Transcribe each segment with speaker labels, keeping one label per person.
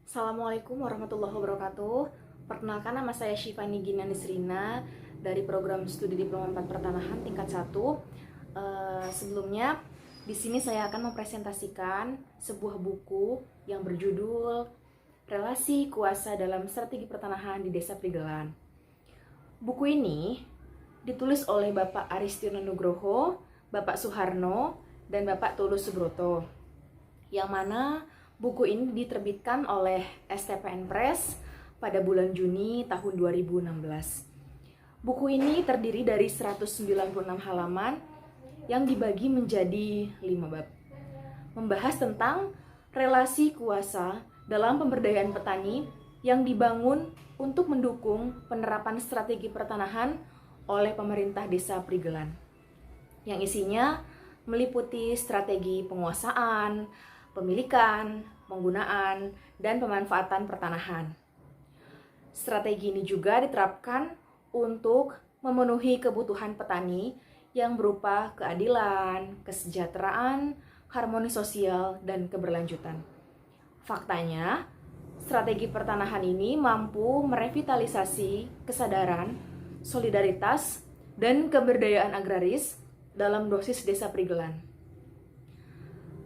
Speaker 1: Assalamualaikum warahmatullahi wabarakatuh. Perkenalkan, nama saya Syifani Ginanisrina dari program studi Diploma 4 Pertanahan tingkat 1. Sebelumnya di sini saya akan mempresentasikan sebuah buku yang berjudul Relasi Kuasa dalam Strategi Pertanahan di Desa Prigelan. Buku ini ditulis oleh Bapak Aristiono Nugroho, Bapak Suharno, dan Bapak Tulus Subroto, yang mana buku ini diterbitkan oleh STPN Press pada bulan Juni tahun 2016. Buku ini terdiri dari 196 halaman yang dibagi menjadi 5 bab. Membahas tentang relasi kuasa dalam pemberdayaan petani yang dibangun untuk mendukung penerapan strategi pertanahan oleh pemerintah Desa Prigelan, yang isinya meliputi strategi penguasaan, pemilikan, penggunaan, dan pemanfaatan pertanahan. Strategi ini juga diterapkan untuk memenuhi kebutuhan petani yang berupa keadilan, kesejahteraan, harmoni sosial, dan keberlanjutan. Faktanya, strategi pertanahan ini mampu merevitalisasi kesadaran, solidaritas, dan keberdayaan agraris dalam dosis Desa Prigelan.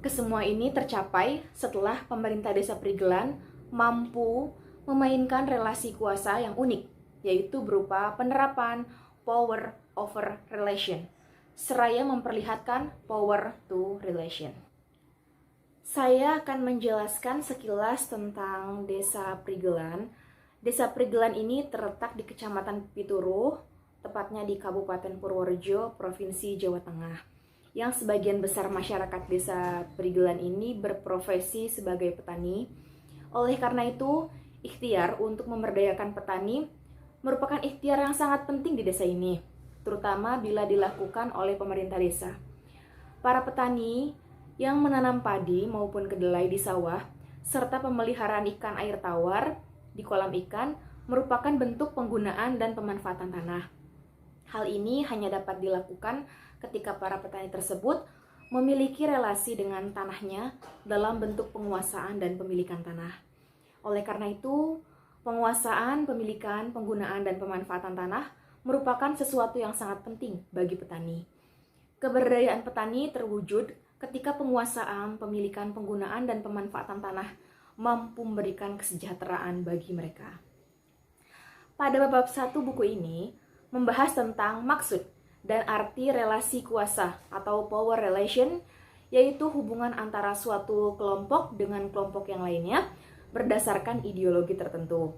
Speaker 1: Kesemua ini tercapai setelah pemerintah Desa Prigelan mampu memainkan relasi kuasa yang unik, yaitu berupa penerapan power over relation, seraya memperlihatkan power to relation. Saya akan menjelaskan sekilas tentang Desa Prigelan. Desa Prigelan ini terletak di Kecamatan Pituruh, tepatnya di Kabupaten Purworejo, Provinsi Jawa Tengah, yang sebagian besar masyarakat Desa Prigelan ini berprofesi sebagai petani. Oleh karena itu, ikhtiar untuk memberdayakan petani merupakan ikhtiar yang sangat penting di desa ini, terutama bila dilakukan oleh pemerintah desa. Para petani yang menanam padi maupun kedelai di sawah, serta pemeliharaan ikan air tawar di kolam ikan merupakan bentuk penggunaan dan pemanfaatan tanah. Hal ini hanya dapat dilakukan ketika para petani tersebut memiliki relasi dengan tanahnya dalam bentuk penguasaan dan pemilikan tanah. Oleh karena itu, penguasaan, pemilikan, penggunaan, dan pemanfaatan tanah merupakan sesuatu yang sangat penting bagi petani. Keberdayaan petani terwujud ketika penguasaan, pemilikan, penggunaan, dan pemanfaatan tanah mampu memberikan kesejahteraan bagi mereka. Pada bab 1 buku ini membahas tentang maksud dan arti relasi kuasa atau power relation, yaitu hubungan antara suatu kelompok dengan kelompok yang lainnya berdasarkan ideologi tertentu.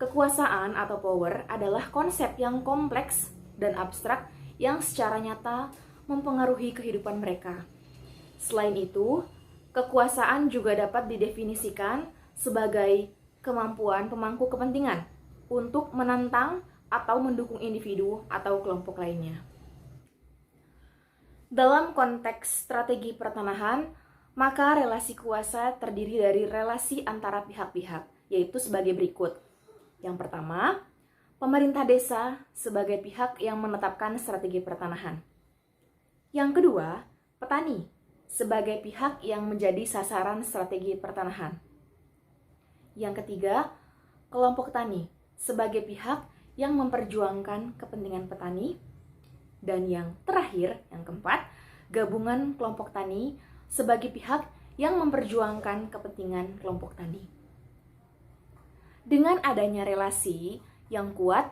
Speaker 1: Kekuasaan atau power adalah konsep yang kompleks dan abstrak yang secara nyata mempengaruhi kehidupan mereka. Selain itu, kekuasaan juga dapat didefinisikan sebagai kemampuan pemangku kepentingan untuk menantang atau mendukung individu atau kelompok lainnya. Dalam konteks strategi pertanahan, maka relasi kuasa terdiri dari relasi antara pihak-pihak, yaitu sebagai berikut. Yang pertama, pemerintah desa sebagai pihak yang menetapkan strategi pertanahan. Yang kedua, petani sebagai pihak yang menjadi sasaran strategi pertanahan. Yang ketiga, kelompok tani sebagai pihak yang memperjuangkan kepentingan petani. Dan yang terakhir, yang keempat, gabungan kelompok tani sebagai pihak yang memperjuangkan kepentingan kelompok tani. Dengan adanya relasi yang kuat,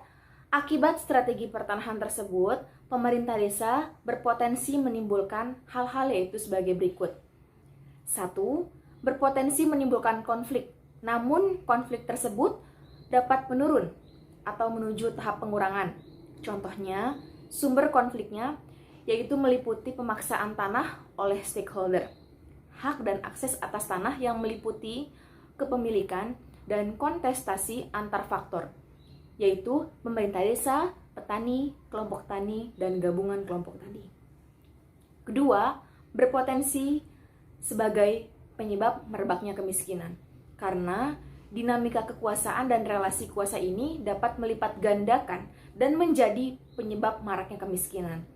Speaker 1: akibat strategi pertanahan tersebut, pemerintah desa berpotensi menimbulkan hal-hal yaitu sebagai berikut. 1. Berpotensi menimbulkan konflik, namun konflik tersebut dapat menurun atau menuju tahap pengurangan. Contohnya, sumber konfliknya yaitu meliputi pemaksaan tanah oleh stakeholder, hak dan akses atas tanah yang meliputi kepemilikan dan kontestasi antar faktor, yaitu pemerintah desa, petani, kelompok tani, dan gabungan kelompok tani. Kedua, berpotensi sebagai penyebab merebaknya kemiskinan, karena dinamika kekuasaan dan relasi kuasa ini dapat melipat gandakan dan menjadi penyebab maraknya kemiskinan.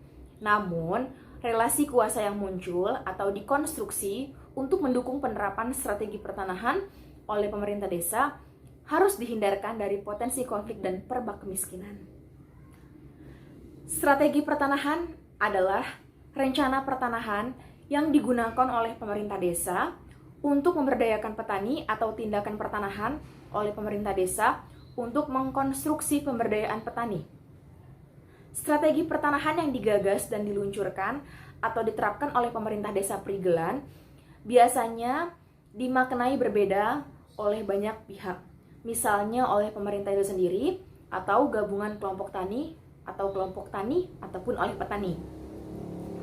Speaker 1: Namun, relasi kuasa yang muncul atau dikonstruksi untuk mendukung penerapan strategi pertanahan oleh pemerintah desa harus dihindarkan dari potensi konflik dan perbak kemiskinan. Strategi pertanahan adalah rencana pertanahan yang digunakan oleh pemerintah desa untuk memberdayakan petani atau tindakan pertanahan oleh pemerintah desa untuk mengkonstruksi pemberdayaan petani. Strategi pertanahan yang digagas dan diluncurkan atau diterapkan oleh pemerintah desa Prigelan biasanya dimaknai berbeda oleh banyak pihak. Misalnya oleh pemerintah itu sendiri, atau gabungan kelompok tani, atau kelompok tani, ataupun oleh petani.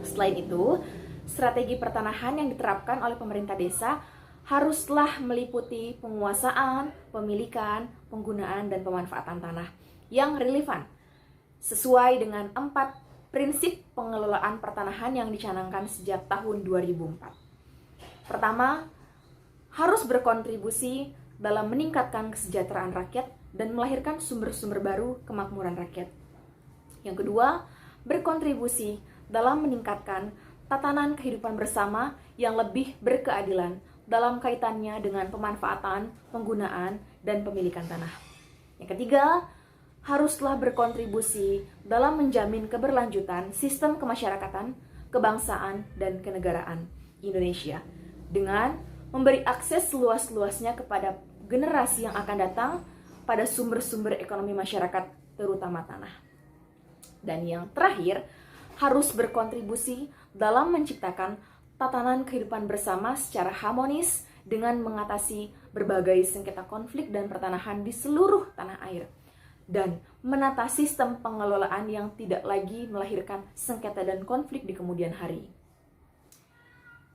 Speaker 1: Selain itu, strategi pertanahan yang diterapkan oleh pemerintah desa haruslah meliputi penguasaan, pemilikan, penggunaan, dan pemanfaatan tanah yang relevan sesuai dengan 4 prinsip pengelolaan pertanahan yang dicanangkan sejak tahun 2004. Pertama, harus berkontribusi dalam meningkatkan kesejahteraan rakyat dan melahirkan sumber-sumber baru kemakmuran rakyat. Yang kedua, berkontribusi dalam meningkatkan tatanan kehidupan bersama yang lebih berkeadilan dalam kaitannya dengan pemanfaatan, penggunaan, dan pemilikan tanah. Yang ketiga, haruslah berkontribusi dalam menjamin keberlanjutan sistem kemasyarakatan, kebangsaan, dan kenegaraan Indonesia dengan memberi akses seluas-luasnya kepada generasi yang akan datang pada sumber-sumber ekonomi masyarakat, terutama tanah. Dan yang terakhir, harus berkontribusi dalam menciptakan tatanan kehidupan bersama secara harmonis dengan mengatasi berbagai sengketa konflik dan pertanahan di seluruh tanah air, dan menata sistem pengelolaan yang tidak lagi melahirkan sengketa dan konflik di kemudian hari.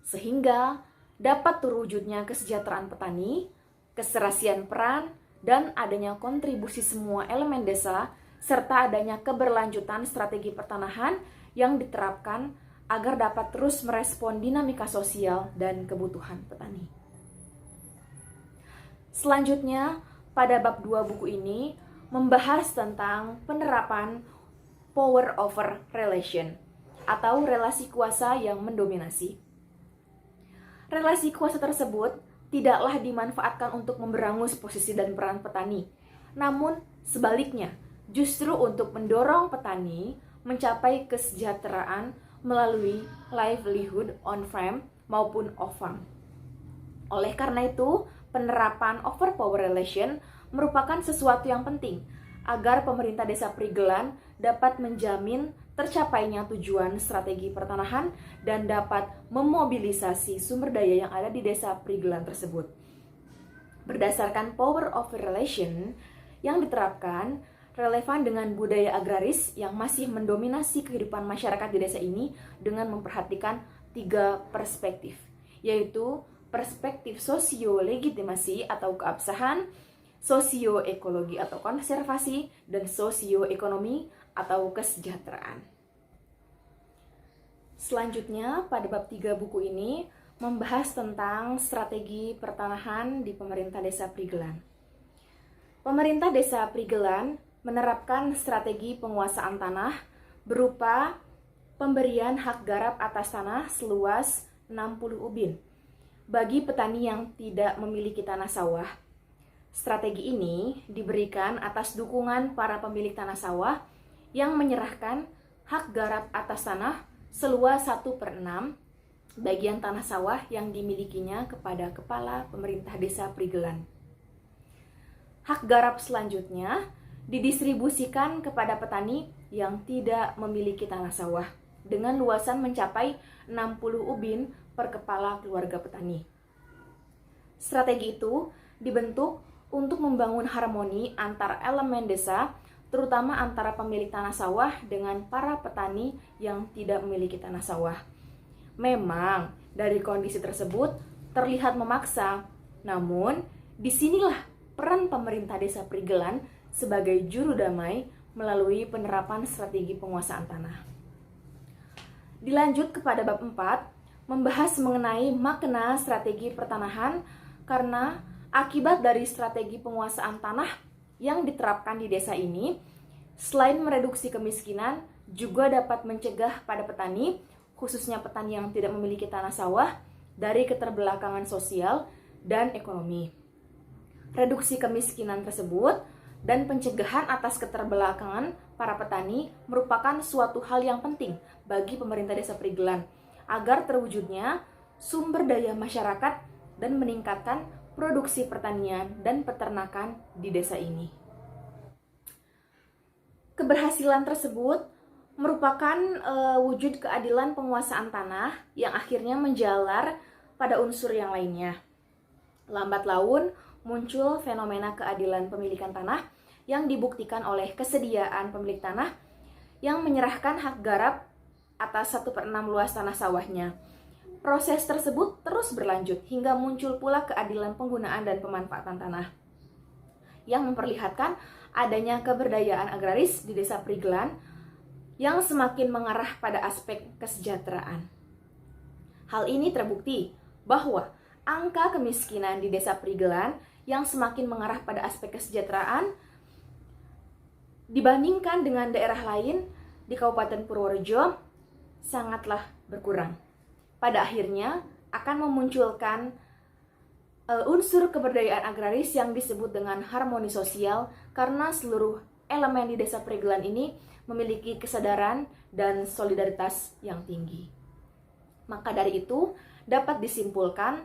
Speaker 1: Sehingga dapat terwujudnya kesejahteraan petani, keserasian peran, dan adanya kontribusi semua elemen desa, serta adanya keberlanjutan strategi pertanahan yang diterapkan agar dapat terus merespon dinamika sosial dan kebutuhan petani. Selanjutnya, pada bab 2 buku ini membahas tentang penerapan power over relation atau relasi kuasa yang mendominasi. Relasi kuasa tersebut tidaklah dimanfaatkan untuk memberangus posisi dan peran petani, namun sebaliknya, justru untuk mendorong petani mencapai kesejahteraan melalui livelihood on farm maupun off farm. Oleh karena itu, penerapan overpower relation merupakan sesuatu yang penting agar pemerintah desa Prigelan dapat menjamin tercapainya tujuan strategi pertanahan dan dapat memobilisasi sumber daya yang ada di desa Prigelan tersebut. Berdasarkan power over relation yang diterapkan, relevan dengan budaya agraris yang masih mendominasi kehidupan masyarakat di desa ini dengan memperhatikan 3 perspektif, yaitu perspektif sosio-legitimasi atau keabsahan, sosioekologi atau konservasi, dan sosioekonomi atau kesejahteraan. Selanjutnya, pada bab 3 buku ini membahas tentang strategi pertanahan di pemerintah desa Prigelan. Pemerintah desa Prigelan menerapkan strategi penguasaan tanah berupa pemberian hak garap atas tanah seluas 60 ubin bagi petani yang tidak memiliki tanah sawah. Strategi ini diberikan atas dukungan para pemilik tanah sawah yang menyerahkan hak garap atas tanah seluas 1/6 bagian tanah sawah yang dimilikinya kepada kepala pemerintah desa Prigelan. Hak garap selanjutnya didistribusikan kepada petani yang tidak memiliki tanah sawah dengan luasan mencapai 60 ubin per kepala keluarga petani. Strategi itu dibentuk untuk membangun harmoni antar elemen desa, terutama antara pemilik tanah sawah dengan para petani yang tidak memiliki tanah sawah. Memang dari kondisi tersebut terlihat memaksa, namun disinilah peran pemerintah desa Prigelan sebagai juru damai melalui penerapan strategi penguasaan tanah. Dilanjut kepada bab 4, membahas mengenai makna strategi pertanahan karena akibat dari strategi penguasaan tanah yang diterapkan di desa ini, selain mereduksi kemiskinan, juga dapat mencegah pada petani, khususnya petani yang tidak memiliki tanah sawah, dari keterbelakangan sosial dan ekonomi. Reduksi kemiskinan tersebut dan pencegahan atas keterbelakangan para petani merupakan suatu hal yang penting bagi pemerintah Desa Prigelan agar terwujudnya sumber daya masyarakat dan meningkatkan produksi pertanian dan peternakan di desa ini. Keberhasilan tersebut merupakan wujud keadilan penguasaan tanah yang akhirnya menjalar pada unsur yang lainnya. Lambat laun muncul fenomena keadilan pemilikan tanah yang dibuktikan oleh kesediaan pemilik tanah yang menyerahkan hak garap atas 1/6 luas tanah sawahnya. Proses tersebut terus berlanjut hingga muncul pula keadilan penggunaan dan pemanfaatan tanah yang memperlihatkan adanya keberdayaan agraris di Desa Prigelan yang semakin mengarah pada aspek kesejahteraan. Hal ini terbukti bahwa angka kemiskinan di Desa Prigelan yang semakin mengarah pada aspek kesejahteraan dibandingkan dengan daerah lain di Kabupaten Purworejo sangatlah berkurang. Pada akhirnya akan memunculkan unsur keberdayaan agraris yang disebut dengan harmoni sosial karena seluruh elemen di Desa Prigelan ini memiliki kesadaran dan solidaritas yang tinggi. Maka dari itu dapat disimpulkan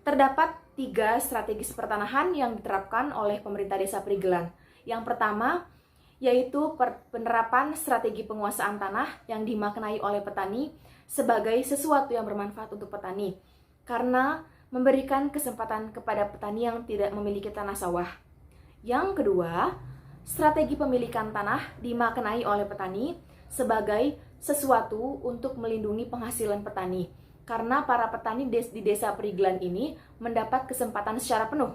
Speaker 1: terdapat 3 strategis pertanahan yang diterapkan oleh pemerintah Desa Prigelan. Yang pertama, yaitu penerapan strategi penguasaan tanah yang dimaknai oleh petani sebagai sesuatu yang bermanfaat untuk petani, karena memberikan kesempatan kepada petani yang tidak memiliki tanah sawah. Yang kedua, strategi pemilikan tanah dimaknai oleh petani sebagai sesuatu untuk melindungi penghasilan petani, karena para petani di Desa Prigelan ini mendapat kesempatan secara penuh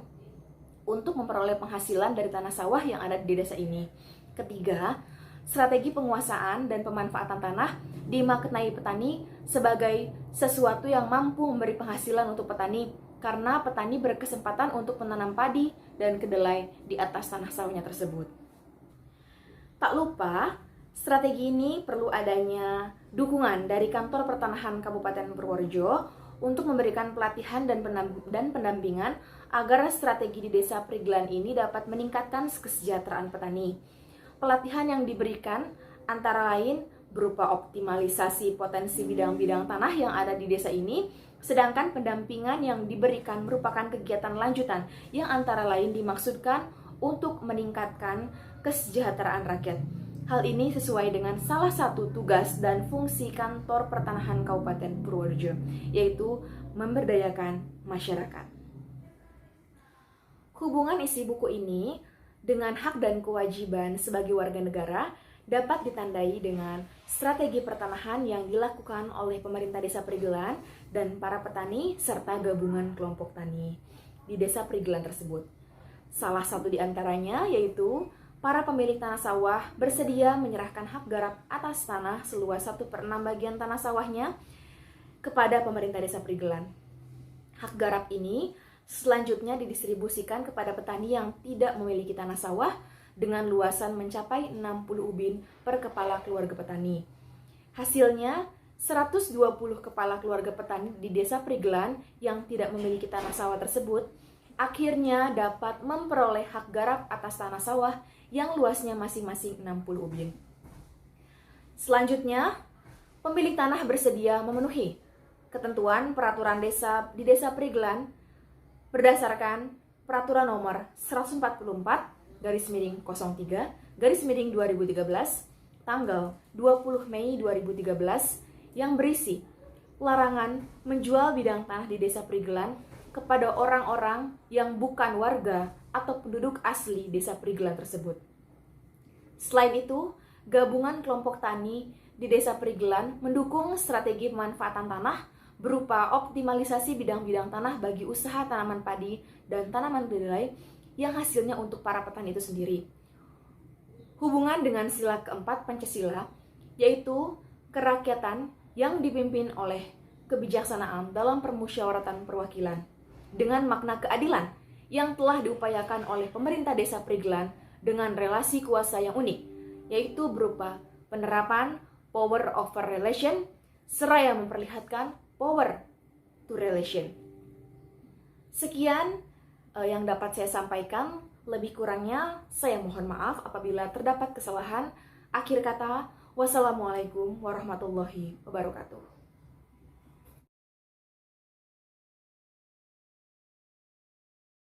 Speaker 1: untuk memperoleh penghasilan dari tanah sawah yang ada di desa ini. Ketiga, strategi penguasaan dan pemanfaatan tanah dimaknai petani sebagai sesuatu yang mampu memberi penghasilan untuk petani, karena petani berkesempatan untuk menanam padi dan kedelai di atas tanah sawahnya tersebut. Tak lupa, strategi ini perlu adanya dukungan dari Kantor Pertanahan Kabupaten Purworejo untuk memberikan pelatihan dan pendampingan agar strategi di Desa Prigelan ini dapat meningkatkan kesejahteraan petani. Pelatihan yang diberikan antara lain berupa optimalisasi potensi bidang-bidang tanah yang ada di desa ini, sedangkan pendampingan yang diberikan merupakan kegiatan lanjutan yang antara lain dimaksudkan untuk meningkatkan kesejahteraan rakyat. Hal ini sesuai dengan salah satu tugas dan fungsi Kantor Pertanahan Kabupaten Purworejo, yaitu memberdayakan masyarakat. Hubungan isi buku ini dengan hak dan kewajiban sebagai warga negara dapat ditandai dengan strategi pertanahan yang dilakukan oleh pemerintah Desa Prigelan dan para petani serta gabungan kelompok tani di Desa Prigelan tersebut. Salah satu di antaranya yaitu para pemilik tanah sawah bersedia menyerahkan hak garap atas tanah seluas 1/6 bagian tanah sawahnya kepada pemerintah Desa Prigelan. Hak garap ini selanjutnya didistribusikan kepada petani yang tidak memiliki tanah sawah dengan luasan mencapai 60 ubin per kepala keluarga petani. Hasilnya, 120 kepala keluarga petani di Desa Prigelan yang tidak memiliki tanah sawah tersebut akhirnya dapat memperoleh hak garap atas tanah sawah yang luasnya masing-masing 60 ubin. Selanjutnya, pemilik tanah bersedia memenuhi ketentuan peraturan desa di Desa Prigelan berdasarkan Peraturan Nomor 144/03/2013 tanggal 20 Mei 2013 yang berisi larangan menjual bidang tanah di Desa Prigelan kepada orang-orang yang bukan warga atau penduduk asli Desa Prigelan tersebut. Selain itu, gabungan kelompok tani di Desa Prigelan mendukung strategi pemanfaatan tanah berupa optimalisasi bidang-bidang tanah bagi usaha tanaman padi dan tanaman kedelai yang hasilnya untuk para petani itu sendiri. Hubungan dengan sila keempat Pancasila, yaitu kerakyatan yang dipimpin oleh kebijaksanaan dalam permusyawaratan perwakilan, dengan makna keadilan yang telah diupayakan oleh pemerintah Desa Prigelan dengan relasi kuasa yang unik, yaitu berupa penerapan power over relation, seraya memperlihatkan power to relation. Sekian yang dapat saya sampaikan. Lebih kurangnya saya mohon maaf apabila terdapat kesalahan. Akhir kata, wassalamualaikum warahmatullahi wabarakatuh.